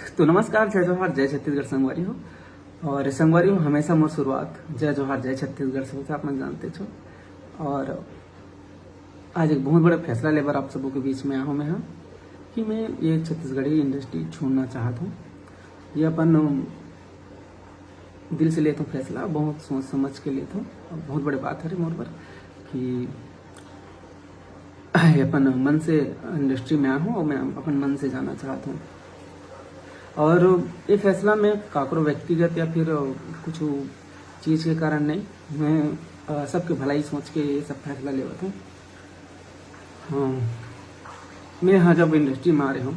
तो नमस्कार, जय जोहार, जय छत्तीसगढ़ संगवारी हो। और संगवारी हो हमेशा मोर शुरुआत जय जोहार जय छत्तीसगढ़ से होता, आप मन जानते छो। और आज एक बहुत बड़ा फैसला लेकर आप सबों के बीच में आया हूँ मैं कि मैं ये छत्तीसगढ़ी इंडस्ट्री छोड़ना चाहता हूँ। ये अपन दिल से लेता हूँ फैसला, बहुत सोच समझ के लेता हूँ। बहुत बड़ी बात है मोर पर कि अपन मन से इंडस्ट्री में आया हूँ और मैं अपन मन से जाना चाहता हूँ। और ये फैसला मैं काकरो व्यक्तिगत या फिर कुछ चीज़ के कारण नहीं, मैं सबके भलाई सोच के ये सब फैसला लेवत हूँ। हाँ, मैं यहाँ जब इंडस्ट्री में आ रहे हूँ,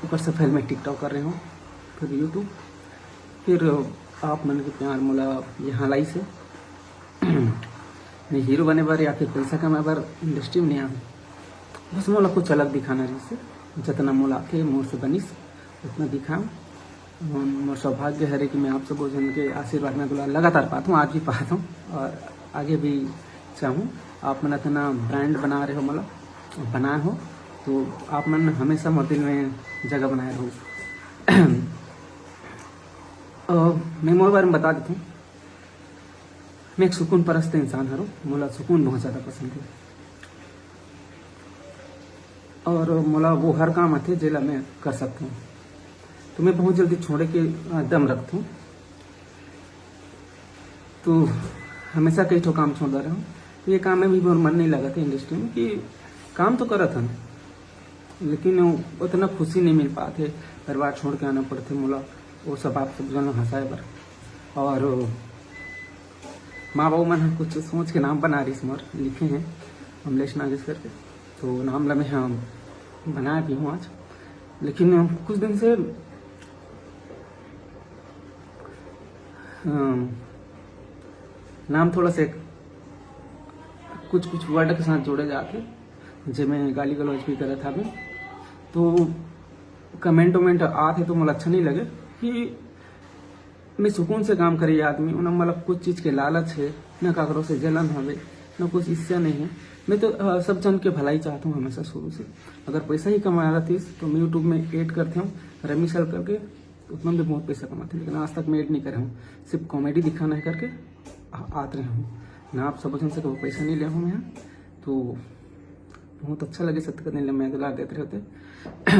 ऊपर से पहले मैं टिकटॉक कर रहे हूँ, फिर यूट्यूब, फिर आप मन के प्यार मोला यहाँ लाई से मैं हीरो बने बार या फिर पैसा कमाए बार इंडस्ट्री में नहीं आऊँ। बस मोला कुछ अलग दिखाना रही से जितना मोला आके मोर से बनिस उतना दिखाऊँ। मोर सौभाग्य है कि मैं आप सब जन के आशीर्वाद में दुला लगातार पाता हूँ, आज भी पाता हूँ और आगे भी चाहूँ। आप मन इतना ब्रांड बना रहे हो, मोला बनाए हो, तो आप मन हमेशा मोर दिल में जगह बनाए रहो। मैं मोर बारे में बता देता हूँ, मैं एक सुकून परस्त इंसान हूँ। मोला सुकून बहुत ज़्यादा पसंद है और मोला वो हर काम आते जेला मैं कर सकता हूँ। तो मैं बहुत जल्दी छोड़े के दम रखता हूँ। तो हमेशा कई ठो काम छोड़ रहा हूँ। तो ये काम में भी मोर मन नहीं लगा था इंडस्ट्री में कि काम तो करा था, लेकिन उतना खुशी नहीं मिल पाते। परिवार छोड़ के आना पड़ते मोला, वो सब आप सब जन हंसाए बर। और माँ बाबू मन कुछ सोच के नाम बना रही मोर लिखे हैं अमलेश नागेश करके, तो नाम ला मैं हम बनाया भी हूँ आज। लेकिन कुछ दिन से नाम थोड़ा से कुछ वर्ड के साथ जोड़े जाते, जब मैं गाली गलौज भी करा था मैं, तो कमेंट आते तो मुझे अच्छा नहीं लगे कि मैं सुकून से काम करे आदमी उन्हें मतलब कुछ चीज़ के लालच है, न काकरों से जलन हवे, न कुछ इससे नहीं है। मैं तो सब जन के भलाई चाहता हूँ हमेशा शुरू से। अगर पैसा ही कमा रहा थी तो मैं यूट्यूब में एड करते हूँ रमी सल करके, उतना भी बहुत पैसा कमाते हैं, लेकिन आज तक मैं एड नहीं करे हूँ, सिर्फ कॉमेडी दिखाना है करके आते रहे हूँ ना। आप सब जन से कोई पैसा नहीं लिया हूँ मैं, तो बहुत अच्छा लगे सत्य करने लिए मैं दुलार देते रहते।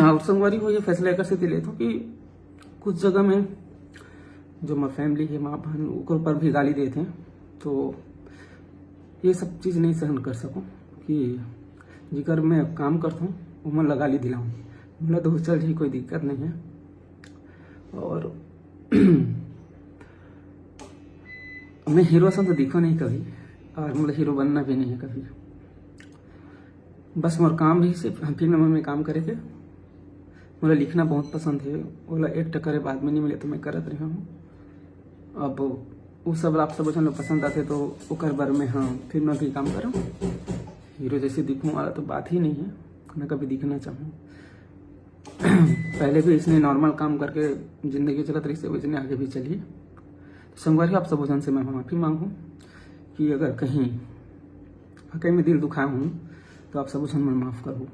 और संगवारी हो ये फैसला एक से लेता हूँ कि कुछ जगह में जो मैं फैमिली है, माँ बहन ऊपर भी गाली देते हैं, तो ये सब चीज़ नहीं सहन कर सकूं कि जिकर मैं काम करता हूँ वो मैं लगा ली दिलाऊँ। बोला तो चल ही कोई दिक्कत नहीं है। और मैं हीरो सा तो दिखो नहीं कभी, और मुझे हीरो बनना भी नहीं है कभी। बस मोर काम भी सिर्फ फिल्म में काम करेंगे। मुझे लिखना बहुत पसंद है, बोला एक टक्कर बाद में नहीं मिले तो मैं करत रहा हूँ। अब वो सब आप सब लोग पसंद आते तो ओकर बार में हाँ फिल्म में भी काम करूँ। हीरो जैसे दिखूँ वाला तो बात ही नहीं है, मैं कभी दिखना चाहूँ। पहले भी इसने नॉर्मल काम करके जिंदगी चलत रही से वैसे आगे भी चलिए। संगवारी आप सब जन से मैं माफ़ी मांगूँ कि अगर कहीं में दिल दुखाया हूँ तो आप सब जन मैं माफ़ करूँ।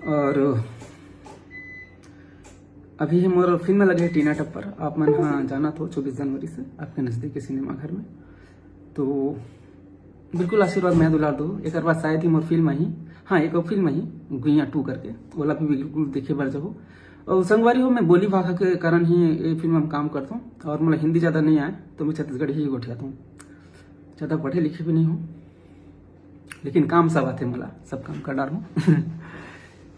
और अभी मोर फिल्म लगे है टीना टप्पर, आप मन हाँ जाना तो 24 जनवरी से आपके नज़दीक के सिनेमा घर में, तो बिल्कुल आशीर्वाद मैं दुलार दो। एक बाद शायद ही मोर फिल्म ही, हाँ एक फिल्म ही गुइया 2 करके, ओला भी बिल्कुल देखे बार जाओ। और संगवारी हो मैं बोली भाषा के कारण ही ये फिल्म में काम करता हूँ, और मतलब हिंदी ज़्यादा नहीं आए तो मैं छत्तीसगढ़ी ही गोठियाता हूँ। ज़्यादा पढ़े लिखे भी नहीं हूँ, लेकिन काम सब आते मला, सब काम कर डाल हूँ।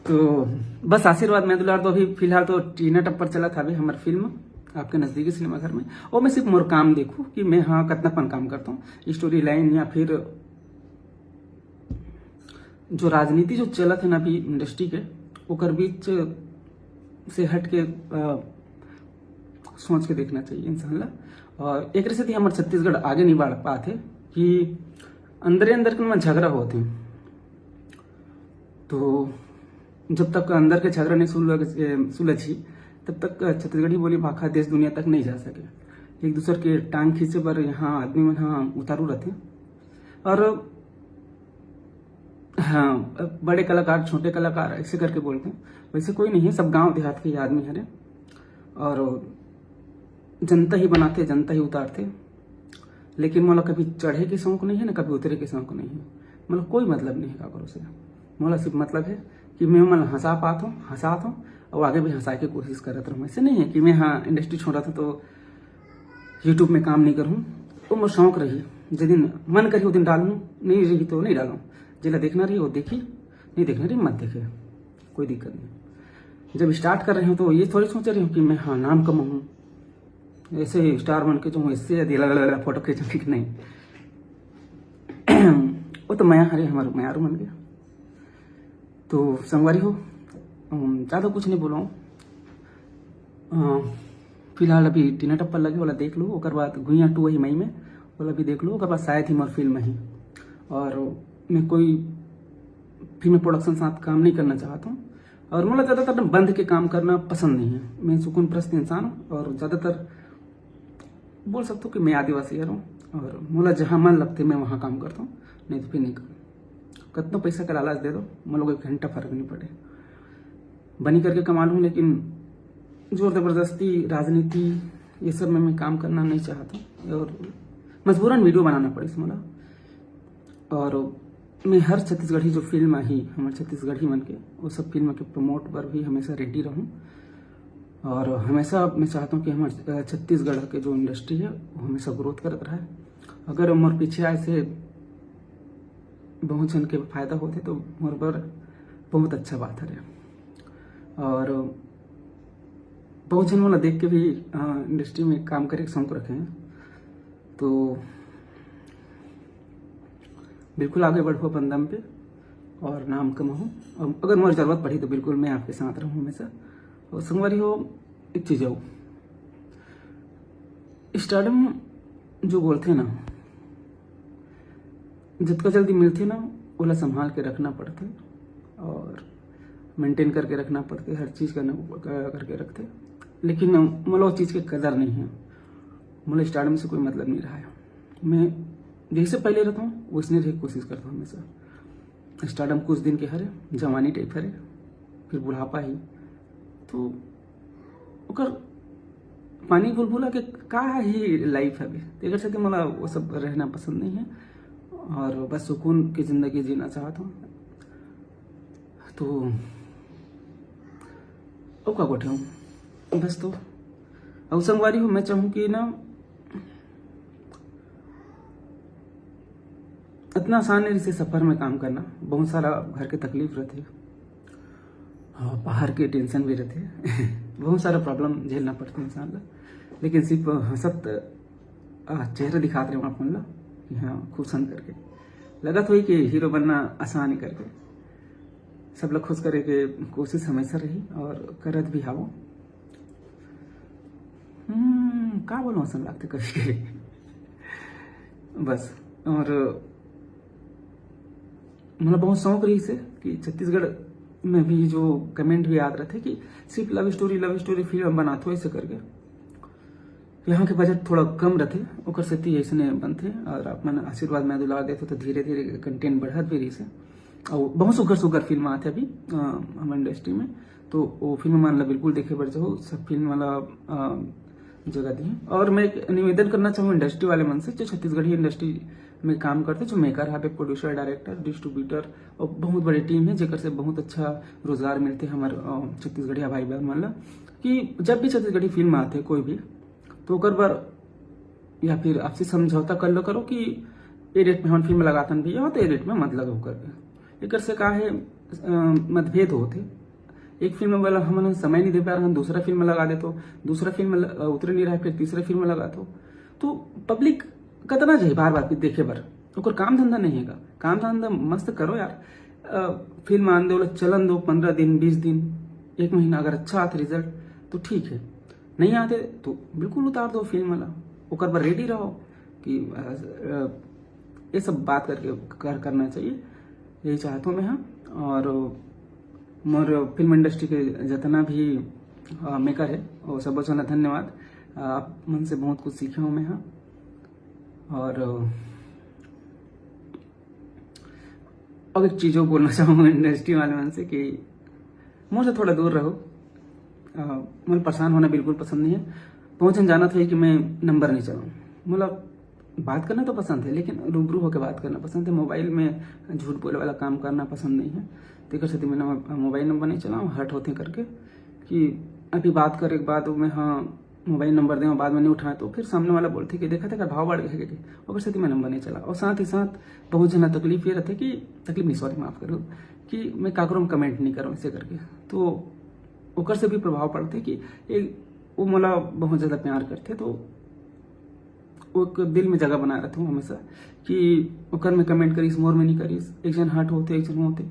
तो बस आशीर्वाद मैं दुलार दो। अभी फिलहाल तो टीना टप्पर चला था अभी हमारी फिल्म आपके नज़दीकी सिनेमा घर में, और मैं सिर्फ मोर काम देखूँ कि मैं हाँ कितनापन काम करता हूँ। स्टोरी लाइन या फिर जो राजनीति जो चला थे ना अभी इंडस्ट्री के, ओकर बीच से हट के सोच के देखना चाहिए इंसान ला। और एक से हमारे छत्तीसगढ़ आगे नहीं बढ़ पाते कि अंदर के झगड़ा होते हैं। तो जब तक अंदर के झगड़ा नहीं सुलझी तब तक छत्तीसगढ़ी बोली भाषा देश दुनिया तक नहीं जा सके। एक दूसरे के टांग खींचे पर यहाँ आदमी में हाँ उतारू रहते। और हाँ, बड़े कलाकार छोटे कलाकार ऐसे करके बोलते हैं, वैसे कोई नहीं है, सब गांव देहात के आदमी है और जनता ही बनाते जनता ही उतारते। लेकिन मोला कभी चढ़े के शौक नहीं है ना कभी उतरे के शौक नहीं है। मतलब कोई मतलब नहीं है काकरो से। मोला सिर्फ मतलब है कि मैं मन हंसा पाता हूँ और आगे भी हंसा के कोशिश करता रहूँ। ऐसे नहीं है कि मैं हाँ इंडस्ट्री छोड़ा था तो यूट्यूब में काम नहीं करूँ। तो मोर शौक रही, जिस दिन मन करी वो दिन डालूँ, नहीं रही तो नहीं डालूँ। जिला देखना रही वो देखी, नहीं देखना रही मत देखे, कोई दिक्कत नहीं। जब स्टार्ट कर रही हूँ तो ये थोड़ी सोच रही हूँ कि मैं हाँ नाम कमाऊँ, ऐसे स्टार बन के जो इससे फोटो खींचने की नहीं। वो तो माया हरे हमारे मायारू बन गया। तो संगवारी हो, ज़्यादा कुछ नहीं बोला। फिलहाल अभी टीना टप्पल लगे वाला देख लो, और बाद गुइया 2 वही मई में वाला भी देख लो, और बाद शायद ही मोर फिल्म ही। और मैं कोई फिल्म प्रोडक्शन साथ काम नहीं करना चाहता हूँ, और मुझे ज़्यादातर बंद के काम करना पसंद नहीं है। मैं सुकून प्रस्त इंसान हूँ, और ज़्यादातर बोल सकता हूँ कि मैं आदिवासी हूँ, और मुझे जहाँ मन लगते मैं वहाँ काम करता हूँ, नहीं तो फिर नहीं करूँ। कितना पैसा का लालच दे दो, मुझे एक घंटा फर्क नहीं पड़े, बनी करके कमा लूँ। लेकिन जोर जबरदस्ती राजनीति ये सब में मैं काम करना नहीं चाहता, और मजबूरन वीडियो बनाना पड़े मुझे। और मैं हर छत्तीसगढ़ी जो फिल्म आई हमारे छत्तीसगढ़ी मन के, वो सब फिल्म के प्रमोट पर भी हमेशा रेडी रहूँ। और हमेशा मैं चाहता हूँ कि हमारे छत्तीसगढ़ के जो इंडस्ट्री है वो हमेशा ग्रोथ करता रहे। अगर मोर पीछे ऐसे बहुत जन के फायदा होते तो मोर पर बहुत अच्छा बात है। और बहुत जन वाला देख के भी इंडस्ट्री में काम करे शौक रखे हैं, तो बिल्कुल आगे बढ़ो अपन दम पे और नाम कमाओ। और अगर मुझे ज़रूरत पड़ी तो बिल्कुल मैं आपके साथ रहूँ हमेशा। और संगवारी हो, एक चीज़ हो, स्टारडम जो बोलते हैं ना, जितना जल्दी मिलते ना ओला संभाल के रखना पड़ते और मेंटेन करके रखना पड़ते, हर चीज़ करके रखते। लेकिन मुझे उस चीज़ की कदर नहीं है। मुझे स्टारडम से कोई मतलब नहीं रहा है। मैं जैसे पहले रहता हूँ वैसने रहने की कोशिश करता हूँ हमेशा। स्टारडम कुछ दिन के हरे, जवानी टाइप हरे, फिर बुढ़ापा ही, तो ओकर पानी बुलबुला के का ही लाइफ है। एक से मला वो सब रहना पसंद नहीं है, और बस सुकून की ज़िंदगी जीना चाहता हूँ। तो ओ का गोठे हूँ बस। तो अब संगवारी हो, मैं चाहूँ कि ना इतना आसान है इसे सफ़र में काम करना। बहुत सारा घर के तकलीफ रहते, बाहर के टेंशन भी रहते बहुत सारा प्रॉब्लम झेलना पड़ता है इंसान ला। लेकिन सिर्फ हंसत चेहरा दिखाते रहे अपन ला कि हाँ खुश हन करके लगत हुई कि हीरो बनना आसान ही करके सब लोग खुश करे के कोशिश हमेशा रही और करत भी हावो। का बोलो आसान लगते कभी कभी बस। और मतलब बहुत शौक रही से कि छत्तीसगढ़ में भी जो कमेंट भी याद रहते कि सिर्फ लव स्टोरी फिल्म बनाते हो ऐसे करके। यहाँ के बजट थोड़ा कम रहते, ओकर से ऐसे बनते, और अपन आशीर्वाद में दुला देते तो धीरे धीरे कंटेंट बढ़त भी रही से। और बहुत सुगर फिल्म आते अभी हमारे इंडस्ट्री में, तो वो फिल्म मान ला बिल्कुल देखे बढ़ जाओ, सब फिल्म वाला जगह दी। और मैं एक निवेदन करना चाहूँ इंडस्ट्री वाले मन से, जो छत्तीसगढ़ी इंडस्ट्री में काम करते, जो मेकर है, प्रोड्यूसर, डायरेक्टर, डिस्ट्रीब्यूटर, और बहुत बड़ी टीम है जेकर से बहुत अच्छा रोजगार मिलते हमारे छत्तीसगढ़िया भाई बहन मान ला, कि जब भी छत्तीसगढ़ी फिल्म आते कोई भी, तो ओकर बार या फिर आपसे समझौता कर लो करो कि ये रेट में हम फिल्म लगातन भी हो तो ये रेट में मत लगाओ करके। एक से का है मतभेद होते, एक फिल्म वाला हम समय नहीं दे पा रहे, हम दूसरा फिल्म लगा दे, तो दूसरा फिल्म उतरे नहीं रहा, फिर तीसरा फिल्म लगा तो पब्लिक कतना जाए बार बार देखे बार। ओकर काम धंधा नहीं है, काम धंधा मस्त करो यार। फिल्म आन दो, चलन दो, 15 दिन 20 दिन 1 महीना, अगर अच्छा आते रिजल्ट तो ठीक है, नहीं आते तो बिल्कुल उतार दो फिल्म वाला। ओकर पर रेडी रहो कि ये सब बात करके करना चाहिए, यही चाहता हूँ मैं। हाँ, और मोर फिल्म इंडस्ट्री के जितना भी मेकर है वो सब बहुत धन्यवाद। आप मन से बहुत कुछ सीखे हूँ मैं। हाँ, और अब एक चीज़ों बोलना चाहूँगा इंडस्ट्री वाले मन से कि मुझसे थोड़ा दूर रहो। मुझे परेशान होना बिल्कुल पसंद नहीं है। पहुँचन जाना था कि मैं नंबर नहीं चलाऊँ, मतलब बात करना तो पसंद है लेकिन रूबरू होकर बात करना पसंद है। मोबाइल में झूठ बोले वाला काम करना पसंद नहीं है। तो कर सकती मैंने मोबाइल नंबर नहीं चलाऊँ, हट होते करके कि अभी बात करे के बाद मैं हाँ मोबाइल नंबर दें और बाद में नहीं उठाएं तो फिर सामने वाला बोलते कि देखा था भाव बढ़ गया कि और फिर मैं नंबर नहीं चला। और साथ ही साथ बहुत जना तकलीफ ये रहती कि तकलीफ नहीं, सॉरी माफ़ करो, कि मैं काकरों कमेंट नहीं करूँ ऐसे करके, तो ओकर से भी प्रभाव पड़ते कि एक वो मला बहुत ज़्यादा प्यार करते, तो वो दिल में जगह बना रहता हूँ हमेशा कि ओकर में कमेंट करीस, मोर में नहीं करीस, एक जन हट होते एक जन होते,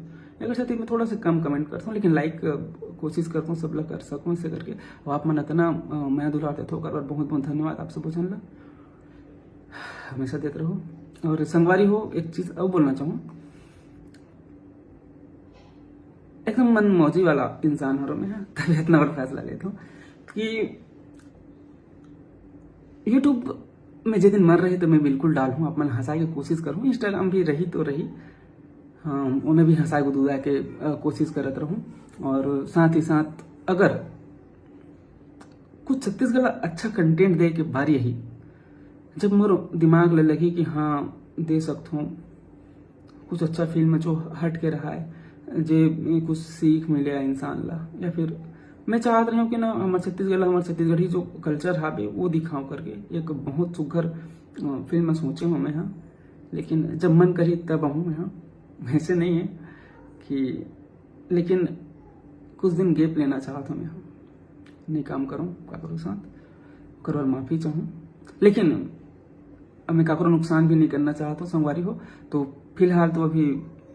अगर साथ मैं थोड़ा सा कम कमेंट करता हूँ लेकिन लाइक कोशिश करता हूँ सब लोग कर सकूँ ऐसे करके। और आप मन इतना मैं दुलाते थे ओकर बहुत बहुत धन्यवाद आप सब भोजन ला हमेशा देते रहो। और संगवारी हो, एक चीज़ अब बोलना चाहूँ, एकदम मन मौजी वाला इंसान हो रहा मैं, तभी इतना बड़ा फैसला लेता हूँ कि यूट्यूब में जिस दिन मर रही तो मैं बिल्कुल डालूँ, आप मन हंसाई की कोशिश करूँ। इंस्टाग्राम भी रही तो रही, हाँ उन्हें भी हंसाए गुदुआ के कोशिश करत रहूँ। और साथ ही साथ अगर कुछ छत्तीसगढ़ अच्छा कंटेंट दे के बारी यही जब मोर दिमाग ले लगी कि हाँ दे सकता हूँ कुछ अच्छा फिल्म जो हट के रहा है, जे कुछ सीख मिले इंसान ला, या फिर मैं चाहत रही हूँ कि ना हमारे छत्तीसगढ़ी जो कल्चर हावे वो दिखाऊं करके एक बहुत सुघर फिल्म सोचे हूँ मैं हाँ। लेकिन जब मन करी तब आऊँ मैं हाँ, वैसे नहीं है कि, लेकिन कुछ दिन गैप लेना चाहता हूँ मैं हाँ, नहीं काम करूँ काकरो साथ करो, माफ़ी चाहूँ, लेकिन अब मैं काकरो नुकसान भी नहीं करना चाहता हूँ। संगवारी हो तो फिलहाल तो अभी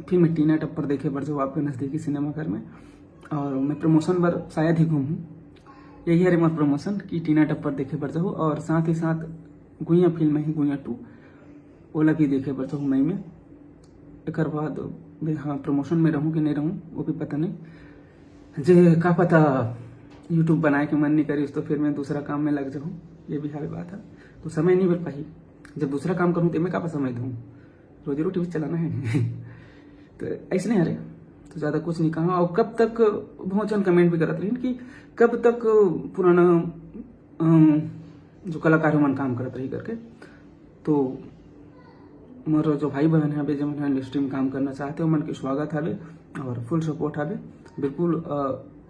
फिर मैं टीना टप्पर देखे बढ़ जाऊँ आपके नज़दीकी सिनेमाघर में, और मैं प्रमोशन पर शायद ही घूमूँ, यही है मेरा प्रमोशन कि टीना टप्पर देखे बढ़ जाऊँ। और साथ ही साथ गुइया फिल्म है गुइया 2 ओला भी देखे बढ़ जाऊँ मई में। एक बाद मैं हाँ प्रमोशन में रहूँ कि नहीं रहूँ वो भी पता नहीं, जे का पता यूट्यूब बनाए के मन नहीं करी तो फिर मैं दूसरा काम में लग जाऊँ, ये भी हाल बात है। तो समय नहीं मिल पाई, जब दूसरा काम करूँ तो मैं का समय दूँ, रोजी रोटी भी चलाना है तो ऐसे नहीं, अरे तो ज़्यादा कुछ नहीं कहा। और कब तक बहुत जन कमेंट भी करते रहे कि कब तक पुराना जो कलाकार मन काम करते रही करके, तो मोर जो भाई बहन है जो मन इंडस्ट्री में काम करना चाहते हो मन के स्वागत है और फुल सपोर्ट है, बिल्कुल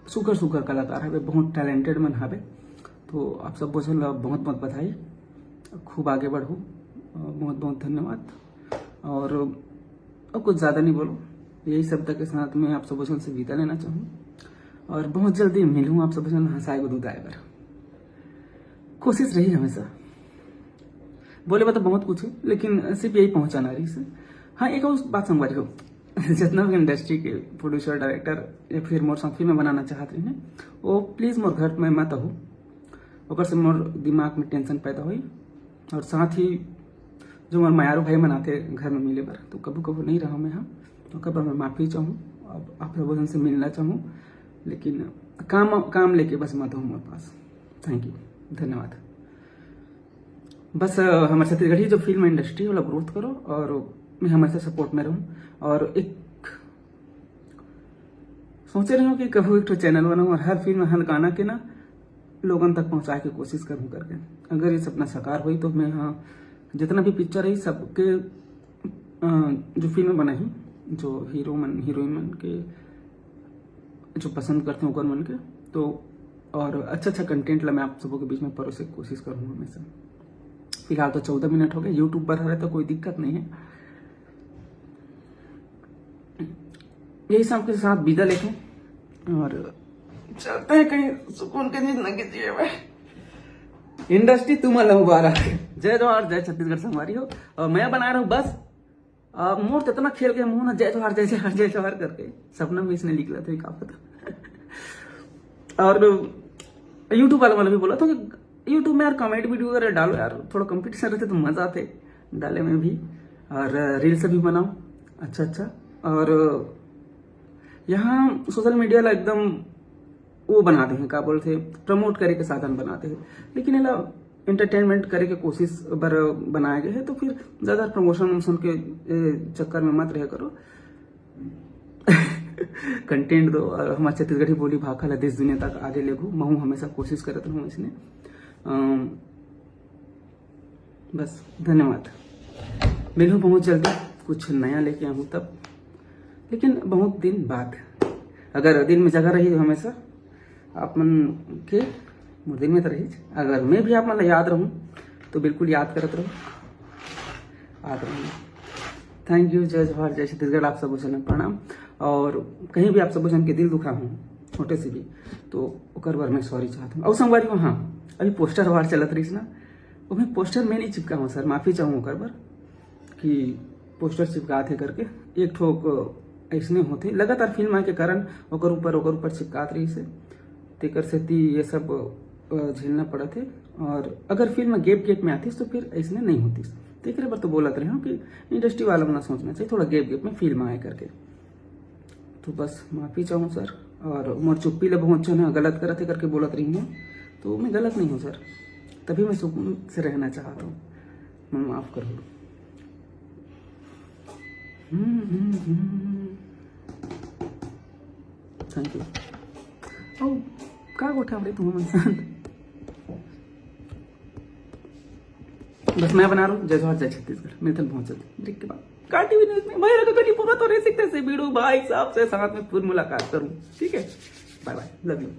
सुगर सुगर कलाकार है, बहुत टैलेंटेड मन है। तो आप सब बोझल बहुत बहुत बधाई, खूब आगे बढ़ो, बहुत बहुत धन्यवाद। और अब कुछ ज़्यादा नहीं बोलो, यही शब्द के साथ मैं आप सब से विदा लेना चाहूँ और बहुत जल्दी मिलूँ आप सब हंसाए को दूध आएगा। कोशिश रही हमेशा, बोले बात तो बहुत कुछ है लेकिन सिर्फ यही पहुंचाना रही से। हाँ एक और बात संगवारी हो, जितना भी इंडस्ट्री के प्रोड्यूसर डायरेक्टर या फिर मोर साथ फिल्म बनाना चाहते हैं वो प्लीज़ मोर घर में मत हो, ओकर से मोर दिमाग में टेंशन पैदा हुई। और साथ ही जो मोर मायारू भाई मनाते घर में मिले बार तो कभी कभी नहीं रहा मैं हाँ, तो कब मैं माफ़ी चाहूँ, अब आप लोगों से मिलना चाहूँ, लेकिन काम लेके बस मत हो मेरे पास। थैंक यू, धन्यवाद। बस हमारे छत्तीसगढ़ी जो फिल्म इंडस्ट्री वाला ग्रोथ करो और मैं हमेशा सपोर्ट में रहूँ। और एक सोचे रही हूँ कि कभी एक चैनल बनाऊँ और हर फिल्म हर गाना के ना लोगों तक पहुँचाए की कोशिश करूँ करके। अगर ये सपना साकार हुई तो मैं हाँ जितना भी पिक्चर है सबके जो फिल्म बनाई जो हीरो मन हीरोइन मन के जो पसंद करते हैं ओकर मन के, तो और अच्छा कंटेंट ला मैं आप सबों के बीच में परोसे की कोशिश करूँगा हमेशा। फिलहाल तो 14 मिनट हो गए, यूट्यूब पर रहे तो कोई दिक्कत नहीं है। यही सब के साथ विदा लेके और चलते हैं कहीं सुकून के जिंदगी जिए भाई। इंडस्ट्री तुम्हारा मुबारक, जय जवाहर जय छत्तीसगढ़ संगवारी हो। और मैं बना रहा हूँ बस मोर तो इतना खेल के मुंह ना जय जवाहर जय जवाहर जय जवाहर करके, सपना में इसने लिख लिया था का पता। और यूट्यूब वाला भी बोला था कि यूट्यूब में यार कॉमेडी वीडियो वगैरह डालो यार, थोड़ा कंपटीशन रहते तो मजा आते डाले में भी, और रील्स भी बनाओ अच्छा। और यहाँ सोशल मीडिया ला एकदम वो बनाते हैं क्या बोलते प्रमोट करे के साधन बनाते हैं, लेकिन ये एंटरटेनमेंट करे के कोशिश बर बनाए गए हैं। तो फिर ज़्यादा प्रमोशन के चक्कर में मत रह करो, कंटेंट दो और हमारे छत्तीसगढ़ी बोली भाखा ला देश दुनिया तक आगे लेगू। मैं हमेशा कोशिश करता हूँ इसने। बस धन्यवाद। मिलूँ बहुत जल्दी, कुछ नया लेके आऊँ तब, लेकिन बहुत दिन बाद। अगर दिल में जगह रही तो हमेशा आप मन के दिल में तो रही। अगर मैं भी आप मन याद रहूँ तो बिल्कुल याद करत रहूँ, याद रहूँ। Thank you. जय जवाहर, जय छत्तीसगढ़। आप सब जन प्रणाम। और कहीं भी आप सब जन के दिल दुखा हूँ छोटे से भी, तो ओकर बार मैं सॉरी चाहता हूँ। और संगवारी हाँ, अभी पोस्टर वार चलत रही ना, वो मैं पोस्टर में नहीं चिपका हूँ सर, माफ़ी चाहूँ ओकर बार कि पोस्टर चिपकाते करके एक ठोक ऐसने होते लगातार फिल्म आए के कारण ओकर ऊपर चिपकात रही से, तेकर सेती ये सब झेलना पड़ा थे। और अगर फिल्म गेप में आती तो फिर ऐसने नहीं होती। तो एक बार तो बोलत रहे हो कि इंडस्ट्री वाला ना सोचना चाहिए थोड़ा गेप में फिल्म आए करके। तो बस माफ़ी चाहूँ सर। और मोर चुप्पी ले बहुत जो है गलत करते करके बोलत रही हूँ, तो मैं गलत नहीं हूँ सर, तभी मैं सुकून से रहना चाहता हूँ। मैं माफ़ कर दो। Thank you. ओ का गोठा बड़े तुम बस मैं बना रहा हूँ। जय जवाहर, जय छत्तीसगढ़। मिलते हैं बहुत जल्दी ब्रेक के बाद। काटी हुई न्यूज़ में भाई रखो कहीं पूरा तो रह सकते से बीड़ू भाई साहब से साथ में फिर मुलाकात करूँ। ठीक है, बाय बाय, लव यू।